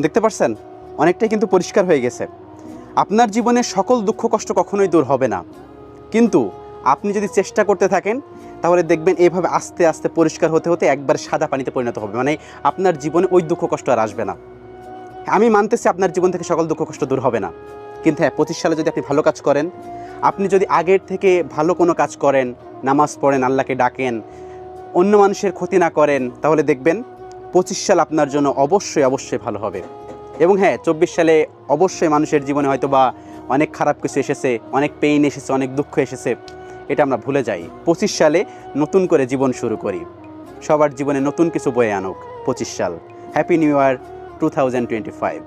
দেখতে পাচ্ছেন অনেকটাই কিন্তু পরিষ্কার হয়ে গেছে। আপনার জীবনের সকল দুঃখ কষ্ট কখনোই দূর হবে না, কিন্তু আপনি যদি চেষ্টা করতে থাকেন তাহলে দেখবেন এইভাবে আস্তে আস্তে পরিষ্কার হতে হতে একবার সাদা পানিতে পরিণত হবে, মানে আপনার জীবনে ওই দুঃখ কষ্ট আর আসবে না। আমি মানতেছি আপনার জীবন থেকে সকল দুঃখ কষ্ট দূর হবে না, কিন্তু হ্যাঁ 25 সালে যদি আপনি ভালো কাজ করেন, আপনি যদি আগের থেকে ভালো কোনো কাজ করেন, নামাজ পড়েন, আল্লাহকে ডাকেন, অন্য মানুষের ক্ষতি না করেন, তাহলে দেখবেন 25 সাল আপনার জন্য অবশ্যই অবশ্যই ভালো হবে। এবং হ্যাঁ 24 সালে অবশ্যই মানুষের জীবনে হয়তো বা অনেক খারাপ কিছু এসেছে, অনেক পেইন এসেছে, অনেক দুঃখ এসেছে, এটা আমরা ভুলে যাই। 25 সালে নতুন করে জীবন শুরু করি, সবার জীবনে নতুন কিছু বয়ে আনুক 25 সাল। Happy new year 2025।